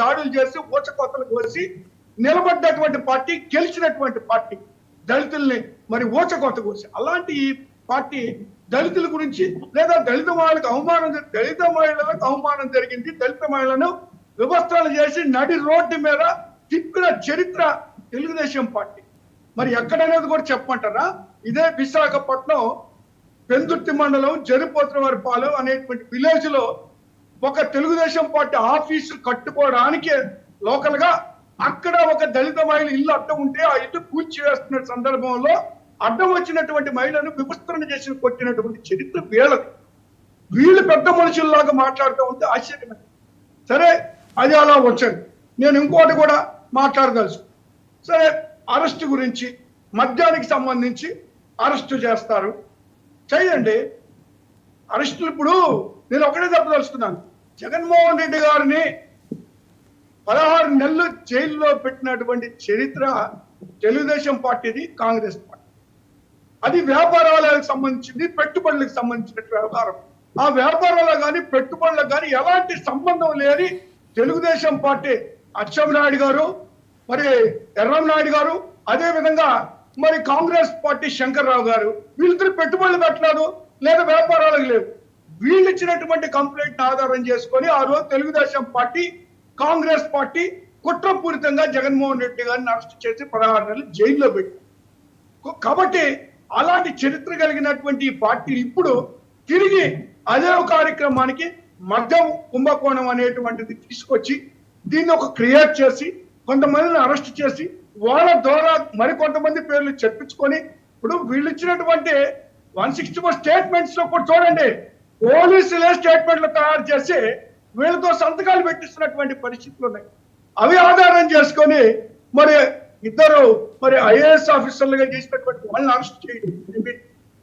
దాడులు చేసి ఊచకోతలు కోసి నిలబడ్డటువంటి పార్టీ, గెలిచినటువంటి పార్టీ, దళితుల్ని మరి ఊచకోత కోసి. అలాంటి ఈ పార్టీ దళితుల గురించి లేదా దళిత మహిళలకు అవమానం జరిగింది, దళిత మహిళలను వివస్త్రాలు చేసి నడి రోడ్డు మీద తిప్పిన చరిత్ర తెలుగుదేశం పార్టీ. మరి ఎక్కడనేది కూడా చెప్పమంటారా? ఇదే విశాఖపట్నం పెందుర్తి మండలం జరిపోతులవారిపాలెం అనేటువంటి విలేజ్ లో ఒక తెలుగుదేశం పార్టీ ఆఫీసు కట్టుకోవడానికి లోకల్ గా అక్కడ ఒక దళిత మహిళ ఇల్లు అడ్డం ఉంటే ఆ ఇల్లు కూల్చివేస్తున్న సందర్భంలో అడ్డం వచ్చినటువంటి మహిళను వివస్త్రణ చేసి కొట్టినటువంటి చరిత్ర వీళ్ళది. వీళ్ళు పెద్ద మనుషుల్లాగా మాట్లాడుతూ ఉంటే ఆశ్చర్యమే. సరే, అది అలా వచ్చాడు. నేను ఇంకోటి కూడా మాట్లాడదలుచు. సరే, అరెస్ట్ గురించి, మద్యానికి సంబంధించి అరెస్టు చేస్తారు, చేయండి అరెస్టులు. ఇప్పుడు నేను ఒకటే చెప్పదలుచుకున్నాను, జగన్మోహన్ రెడ్డి గారిని 16 నెలలు జైల్లో పెట్టినటువంటి చరిత్ర తెలుగుదేశం పార్టీది, కాంగ్రెస్ పార్టీ. అది వ్యాపారాలకు సంబంధించింది, పెట్టుబడులకు సంబంధించిన వ్యవహారం. ఆ వ్యాపారాలకు కానీ పెట్టుబడులకు కానీ ఎలాంటి సంబంధం లేని తెలుగుదేశం పార్టీ అచ్చెన్నాయుడు గారు, మరి ఎర్రంనాయుడు గారు, అదే విధంగా మరి కాంగ్రెస్ పార్టీ శంకర్రావు గారు, వీళ్ళిద్దరు పెట్టుబడులు పెట్టలేదు లేదా వ్యాపారాలకు లేవు. వీళ్ళు ఇచ్చినటువంటి కంప్లైంట్ ఆధారం చేసుకొని ఆ రోజు తెలుగుదేశం పార్టీ, కాంగ్రెస్ పార్టీ కుట్రపూరితంగా జగన్మోహన్ రెడ్డి గారిని అరెస్ట్ చేసి 16 నెలలు జైల్లో పెట్టారు. కాబట్టి అలాంటి చరిత్ర కలిగినటువంటి ఈ పార్టీ ఇప్పుడు తిరిగి అదే కార్యక్రమానికి మద్యం కుంభకోణం అనేటువంటిది తీసుకొచ్చి దీన్ని ఒక క్రియేట్ చేసి కొంతమందిని అరెస్ట్ చేసి వాళ్ళ ద్వారా మరికొంతమంది పేర్లు చెప్పించుకొని ఇప్పుడు వీళ్ళు ఇచ్చినటువంటి 164 స్టేట్మెంట్స్ లో కూడా చూడండి, పోలీసులే స్టేట్మెంట్లు తయారు చేసి వీళ్ళతో సంతకాలు పెట్టిస్తున్నటువంటి పరిస్థితులు ఉన్నాయి. అవి ఆధారం చేసుకొని మరి ఇద్దరు మరి ఐఏఎస్ ఆఫీసర్లుగా చేసినటువంటి వాళ్ళని అరెస్ట్ చేయడం,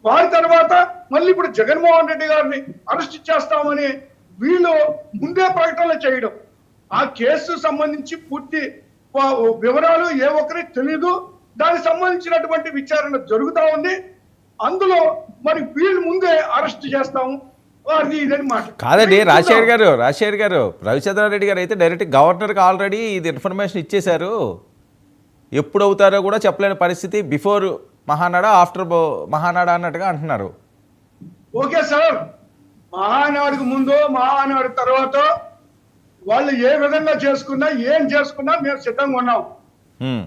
వారి తర్వాత మళ్ళీ ఇప్పుడు జగన్మోహన్ రెడ్డి గారిని అరెస్ట్ చేస్తామని వీళ్ళు ముందే ప్రకటనలు చేయడం, ఆ కేసు సంబంధించి పూర్తి వివరాలు ఏ ఒక్కరికి తెలియదు, దానికి సంబంధించినటువంటి విచారణ జరుగుతా ఉంది. అందులో మరి వీళ్ళు ముందే అరెస్ట్ చేస్తాము వారిది ఇదని మాట కాదండి. రాజశేఖర్ గారు రవిచంద్రారెడ్డి గారు అయితే డైరెక్ట్ గవర్నర్కి ఆల్రెడీ ఇది ఇన్ఫర్మేషన్ ఇచ్చేశారు. ఎప్పుడు అవుతారో కూడా చెప్పలేని పరిస్థితి, బిఫోర్ మహానాడు ఆఫ్టర్ మహానాడు అన్నట్టుగా అంటున్నారు. ఓకే సార్, మహానాడుకు ముందు మహానాడు తర్వాత వాళ్ళు ఏ విధంగా చేసుకున్నా ఏం చేసుకున్నా మేము సిద్ధంగా ఉన్నాం.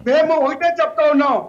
మేము ఒకటే చెప్తా ఉన్నాం,